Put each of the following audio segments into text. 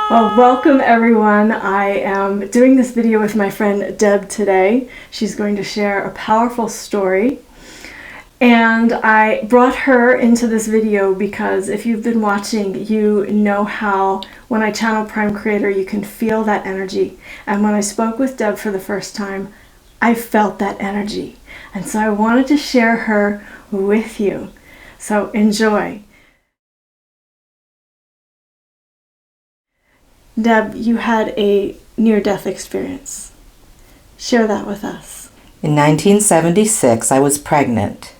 Well, welcome everyone. I am doing this video with my friend Deb today. She's going to share a powerful story. And I brought her into this video because if you've been watching, you know how when I channel Prime Creator, you can feel that energy. And when I spoke with Deb for the first time, I felt that energy. And so I wanted to share her with you. So enjoy. Deb, you had a near-death experience. Share that with us. In 1976, I was pregnant.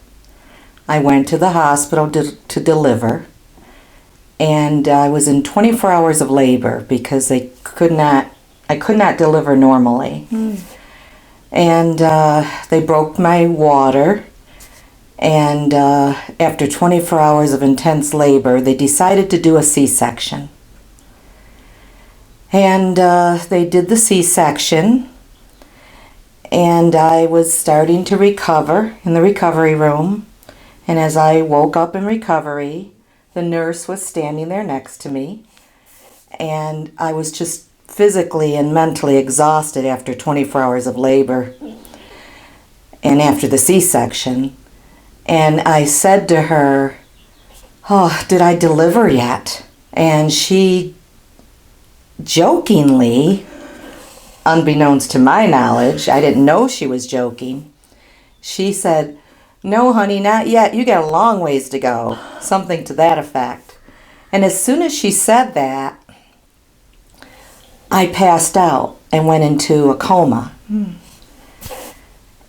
I went to the hospital to deliver, and I was in 24 hours of labor because I could not deliver normally. And they broke my water, and after 24 hours of intense labor, they decided to do a C-section. And they did the C-section, and I was starting to recover in the recovery room. And as I woke up in recovery, the nurse was standing there next to me, and I was just physically and mentally exhausted after 24 hours of labor and after the C-section. And I said to her, "Oh, did I deliver yet?" And she jokingly, unbeknownst to my knowledge, I didn't know she was joking, she said, "No, honey, not yet. You got a long ways to go." Something to that effect. And as soon as she said that, I passed out and went into a coma.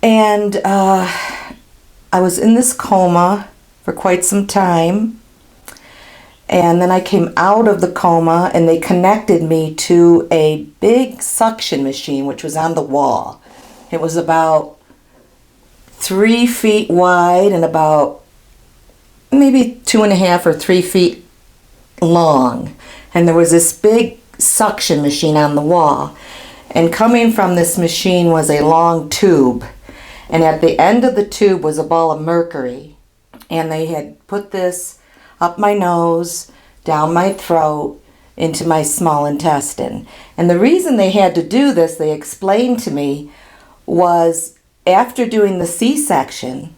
And I was in this coma for quite some time. And then I came out of the coma, and they connected me to a big suction machine, which was on the wall. It was about 3 feet wide and about maybe 2.5 or 3 feet long. And there was this big suction machine on the wall. And coming from this machine was a long tube. And at the end of the tube was a ball of mercury. And they had put this up my nose, down my throat, into my small intestine. And the reason they had to do this, they explained to me, was after doing the C-section,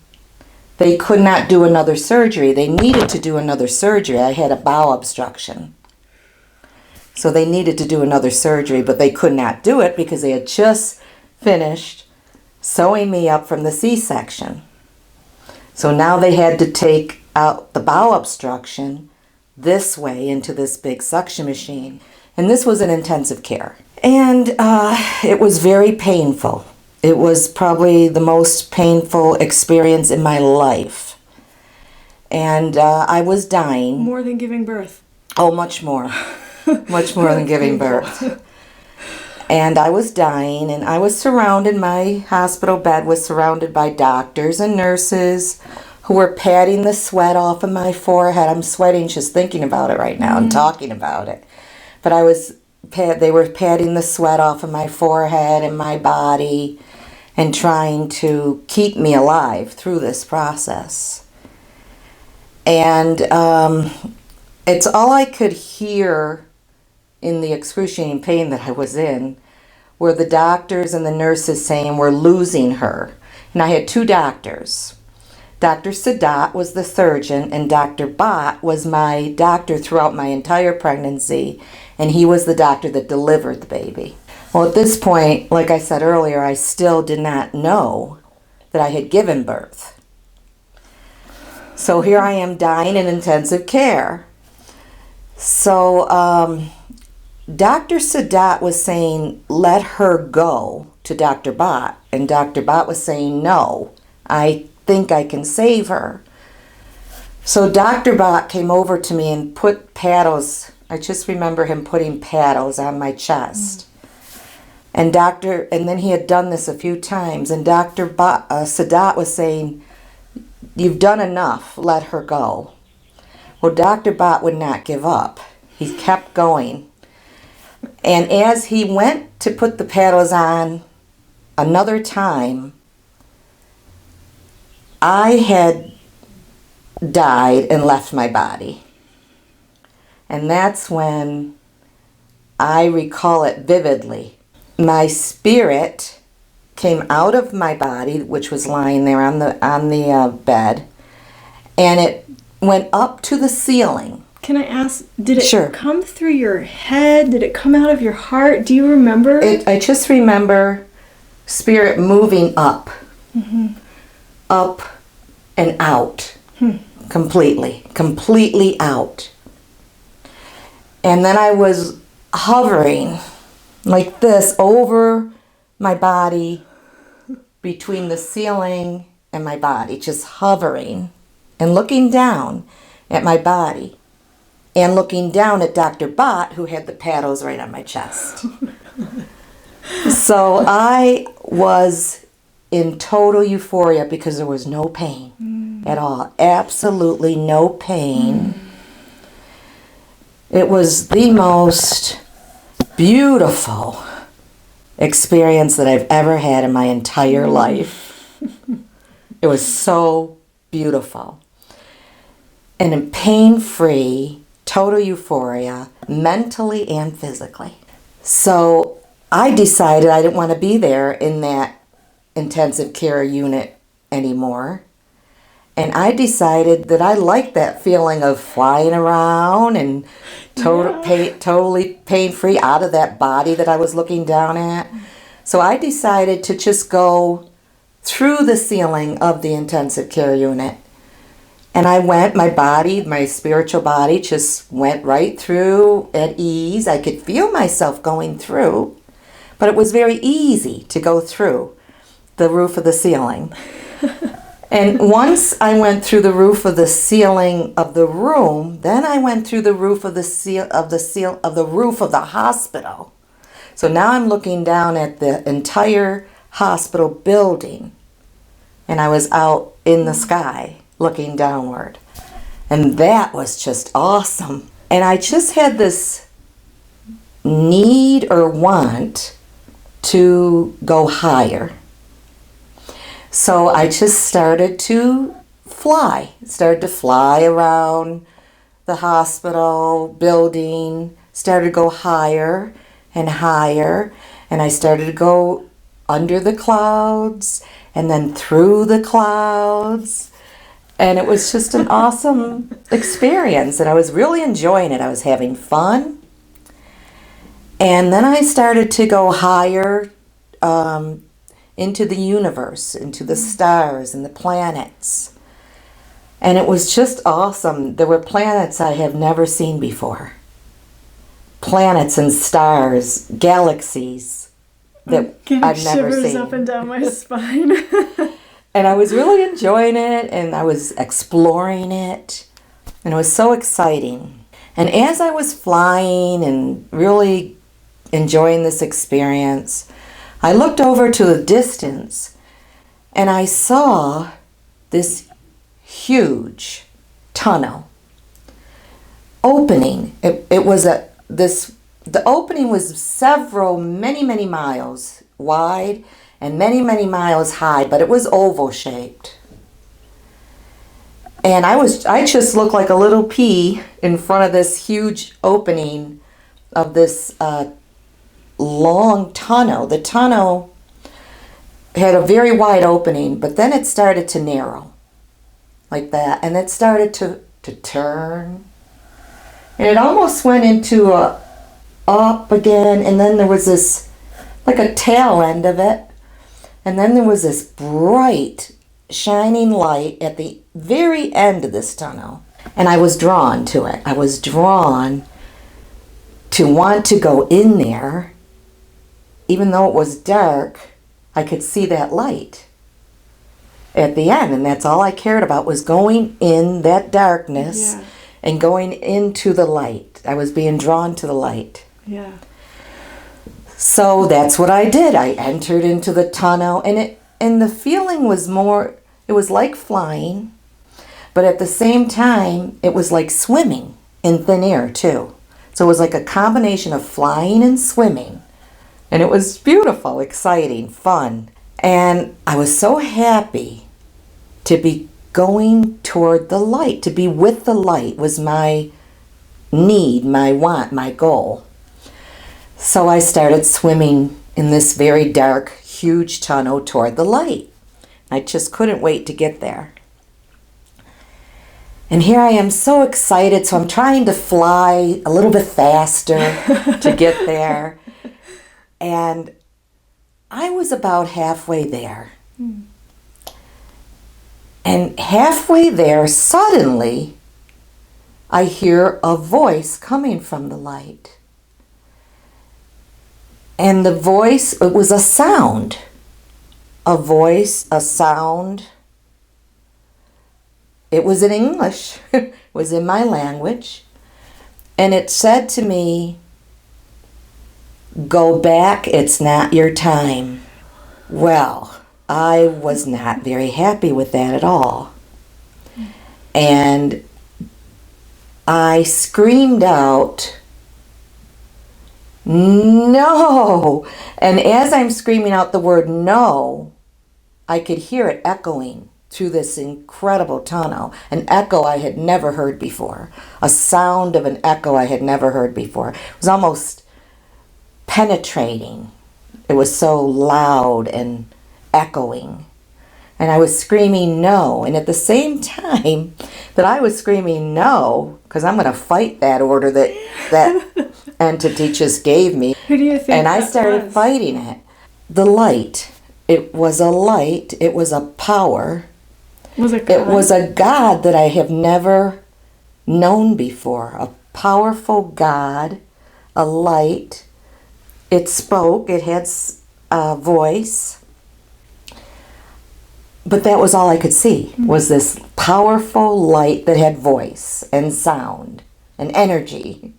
they could not do another surgery. They needed to do another surgery. I had a bowel obstruction. So they needed to do another surgery, but they could not do it because they had just finished sewing me up from the C-section. So now they had to take out the bowel obstruction this way into this big suction machine. And this was in intensive care. And it was very painful. It was probably the most painful experience in my life. And I was dying. More than giving birth. Oh, much more. Much more than giving birth. And I was dying, and I was surrounded, my hospital bed was surrounded by doctors and nurses who were patting the sweat off of my forehead. I'm sweating just thinking about it right now and talking about it. But they were patting the sweat off of my forehead and my body and trying to keep me alive through this process. And it's all I could hear in the excruciating pain that I was in were the doctors and the nurses saying, "We're losing her." And I had two doctors. Dr. Sadat was the surgeon, and Dr. Bott was my doctor throughout my entire pregnancy, and he was the doctor that delivered the baby. Well, at this point, like I said earlier, I still did not know that I had given birth. So here I am dying in intensive care. So Dr. Sadat was saying, "Let her go," to Dr. Bott, and Dr. Bott was saying, "No, I think I can save her." So Dr. Bott came over to me and put paddles. I just remember him putting paddles on my chest. And then he had done this a few times, and Dr. Sadat was saying, "You've done enough, let her go." Well, Dr. Bott would not give up. He kept going. And as he went to put the paddles on another time, I had died and left my body. And that's when I recall it vividly. My spirit came out of my body, which was lying there on the bed, and it went up to the ceiling. Can I ask, did it Sure. come through your head? Did it come out of your heart? Do you remember? I just remember spirit moving up, up and out, completely out. And then I was hovering like this over my body, between the ceiling and my body, just hovering and looking down at my body and looking down at Dr. Bott, who had the paddles right on my chest. So I was in total euphoria because there was no pain at all. Absolutely no pain. It was the most beautiful experience that I've ever had in my entire life. It was so beautiful. And in pain-free, total euphoria, mentally and physically. So I decided I didn't want to be there in that intensive care unit anymore. And I decided that I liked that feeling of flying around and totally pain-free out of that body that I was looking down at. So I decided to just go through the ceiling of the intensive care unit. And I went, my spiritual body just went right through at ease. I could feel myself going through, but it was very easy to go through the roof of the ceiling. And once I went through the roof of the ceiling of the room, then I went through the roof of the roof of the hospital. So now I'm looking down at the entire hospital building, and I was out in the sky looking downward. And that was just awesome. And I just had this need or want to go higher. So I just started to fly around the hospital building, started to go higher and higher, and I started to go under the clouds and then through the clouds. And it was just an awesome experience, and I was really enjoying it. I was having fun. And then I started to go higher into the universe, into the stars and the planets. And it was just awesome. There were planets I have never seen before. Planets and stars, galaxies that I've never shivers seen. up and down my spine. And I was really enjoying it, and I was exploring it, and it was so exciting. And as I was flying and really enjoying this experience, I looked over to the distance, and I saw this huge tunnel opening. The opening was many miles wide and many miles high, but it was oval shaped. And I just looked like a little pea in front of this huge opening of this long tunnel. The tunnel had a very wide opening, but then it started to narrow like that, and it started to turn, and it almost went into a up again, and then there was this like a tail end of it, and then there was this bright shining light at the very end of this tunnel, and I was drawn to it. I was drawn to want to go in there. Even though it was dark, I could see that light at the end, and that's all I cared about, was going in that darkness and going into the light. I was being drawn to the light. Yeah. So that's what I did. I entered into the tunnel, and the feeling was more, it was like flying, but at the same time, it was like swimming in thin air too. So it was like a combination of flying and swimming. And it was beautiful, exciting, fun. And I was so happy to be going toward the light. To be with the light was my need, my want, my goal. So I started swimming in this very dark, huge tunnel toward the light. I just couldn't wait to get there. And here I am so excited, so I'm trying to fly a little bit faster to get there. And I was about halfway there. And halfway there, suddenly, I hear a voice coming from the light. And the voice, it was a sound. A voice, a sound. It was in English. It was in my language. And it said to me, "Go back, it's not your time." Well, I was not very happy with that at all. And I screamed out, "No!" And as I'm screaming out the word "no," I could hear it echoing through this incredible tunnel. An echo I had never heard before. A sound of an echo I had never heard before. It was almost penetrating. It was so loud and echoing. And I was screaming no. And at the same time that I was screaming no, because I'm going to fight that order that entity just gave me. Who do you think And I that started was? fighting it. The light. It was a light. It was a power. Was it It God? was a God that I have never known before. A powerful God. A light. It spoke. It had a voice. But that was all I could see, was this powerful light that had voice and sound and energy.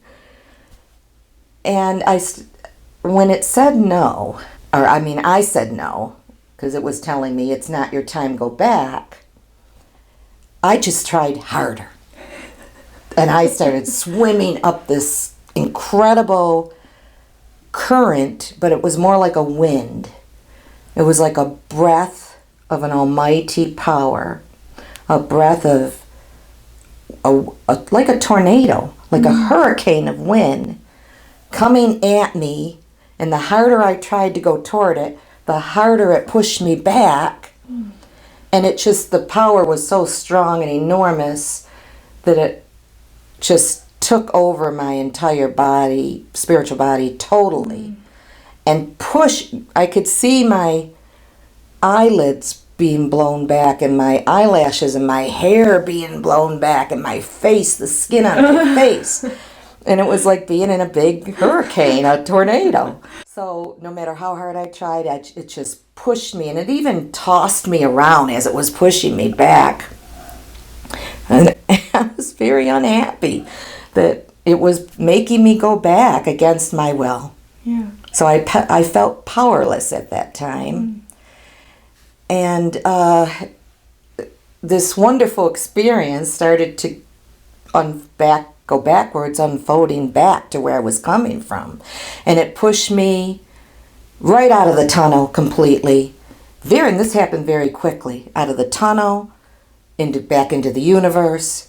And when it said no, I said no, because it was telling me it's not your time, go back. I just tried harder. And I started swimming up this incredible current, but it was more like a wind. It was like a breath of an almighty power, a breath of like a tornado, like a hurricane of wind coming at me. And the harder I tried to go toward it, the harder it pushed me back. And the power was so strong and enormous that it just took over my entire body, spiritual body, totally. And I could see my eyelids being blown back and my eyelashes and my hair being blown back and my face, the skin on my face. And it was like being in a big hurricane, a tornado. So no matter how hard I tried, it just pushed me, and it even tossed me around as it was pushing me back. And I was very unhappy that it was making me go back against my will. Yeah. So I felt powerless at that time. And this wonderful experience started to go backwards, unfolding back to where I was coming from. And it pushed me right out of the tunnel completely. And this happened very quickly. Out of the tunnel, back into the universe,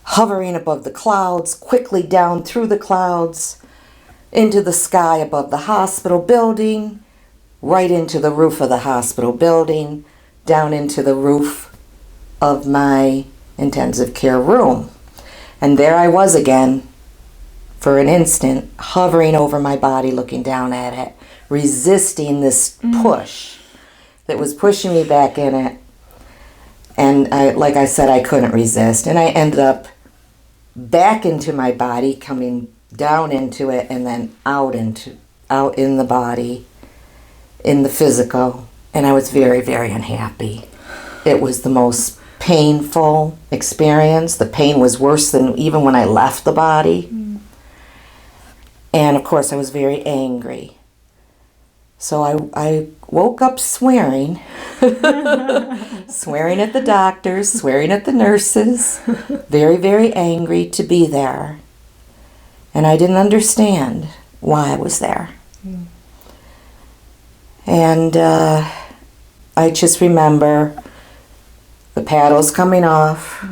hovering above the clouds, quickly down through the clouds, into the sky above the hospital building, right into the roof of the hospital building, down into the roof of my intensive care room. And there I was again, for an instant, hovering over my body, looking down at it, resisting this push that was pushing me back in it. And like I said, I couldn't resist. And I ended up back into my body, coming down into it, and then out in the body, in the physical. And I was very, very unhappy. It was the most painful experience. The pain was worse than even when I left the body. And of course I was very angry. So I woke up swearing, swearing at the doctors, swearing at the nurses, very, very angry to be there. And I didn't understand why I was there. And I just remember the paddles coming off,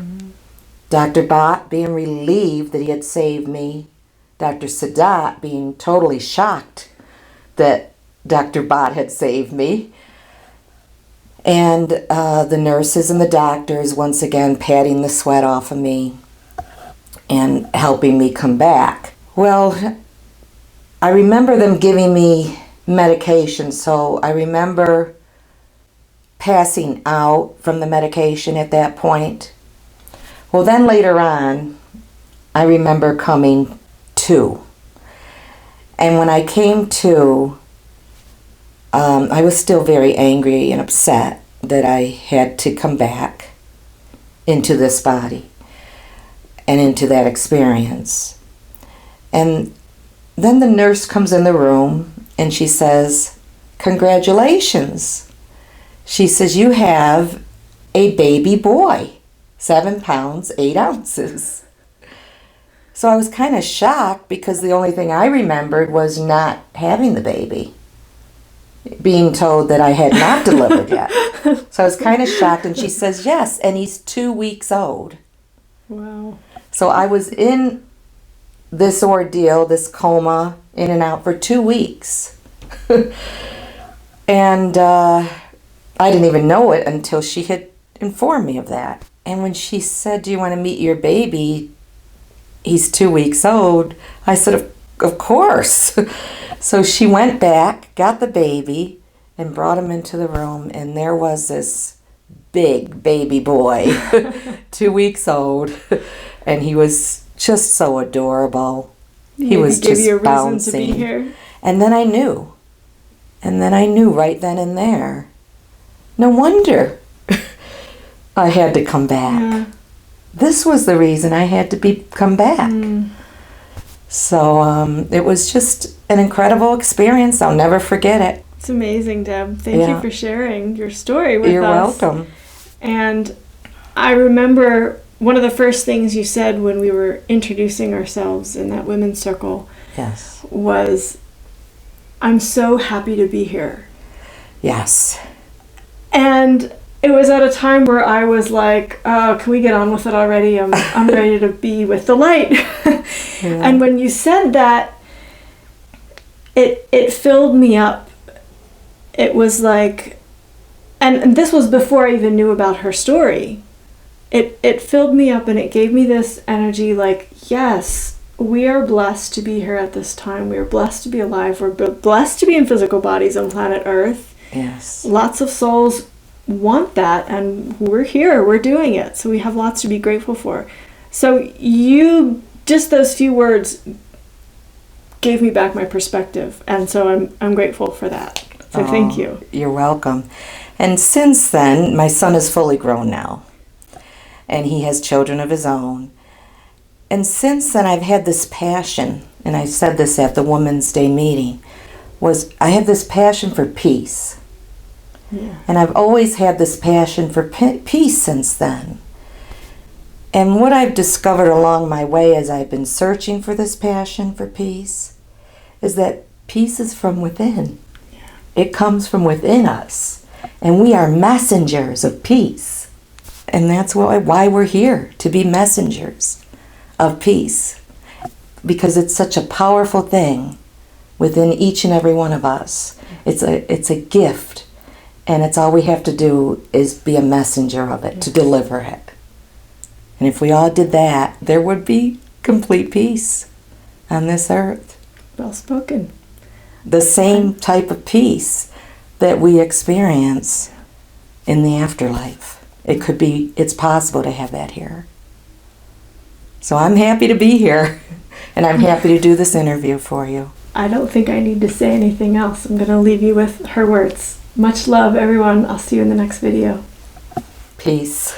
Dr. Bott being relieved that he had saved me, Dr. Sadat being totally shocked that Dr. Bott had saved me. And the nurses and the doctors once again patting the sweat off of me and helping me come back. Well, I remember them giving me medication, so I remember passing out from the medication at that point. Well, then later on, I remember coming to. And when I came to, I was still very angry and upset that I had to come back into this body and into that experience. And then the nurse comes in the room and she says, "Congratulations." She says, "You have a baby boy, 7 pounds, 8 ounces. So I was kind of shocked because the only thing I remembered was not having the baby, being told that I had not delivered yet. So I was kind of shocked, and she says, "Yes, and he's 2 weeks old." Wow. So I was in this ordeal, this coma, in and out for 2 weeks. And I didn't even know it until she had informed me of that. And when she said, "Do you want to meet your baby? He's 2 weeks old," I said, of course. So she went back, got the baby, and brought him into the room. And there was this big baby boy, 2 weeks old. And he was just so adorable. He was give just you a reason bouncing. to be here. And then I knew. And then I knew right then and there. No wonder I had to come back. Yeah. This was the reason I had to come back. So it was just an incredible experience. I'll never forget it. It's amazing, Deb. Thank you for sharing your story with You're us. welcome. And I remember one of the first things you said when we were introducing ourselves in that women's circle Yes. was, "I'm so happy to be here." Yes. And it was at a time where I was like, "Oh, can we get on with it already? I'm ready to be with the light." Yeah. And when you said that, it filled me up. It was like, and this was before I even knew about her story. It filled me up and it gave me this energy like, yes, we are blessed to be here at this time. We are blessed to be alive. We're blessed to be in physical bodies on planet Earth. Yes. Lots of souls want that, and we're here. We're doing it. So we have lots to be grateful for. So just those few words gave me back my perspective, and so I'm grateful for that. So thank you. You're welcome. And since then, my son is fully grown now, and he has children of his own. And since then, I've had this passion, and I said this at the Women's Day meeting, I have this passion for peace. Yeah. And I've always had this passion for peace since then. And what I've discovered along my way as I've been searching for this passion for peace is that peace is from within. Yeah. It comes from within us. And we are messengers of peace. And that's why we're here, to be messengers of peace. Because it's such a powerful thing within each and every one of us. It's a gift. And it's all we have to do is be a messenger of it, to deliver it. And if we all did that, there would be complete peace on this earth. Well spoken. The same type of peace that we experience in the afterlife. It's possible to have that here. So I'm happy to be here, and I'm happy to do this interview for you. I don't think I need to say anything else. I'm going to leave you with her words. Much love, everyone. I'll see you in the next video. Peace.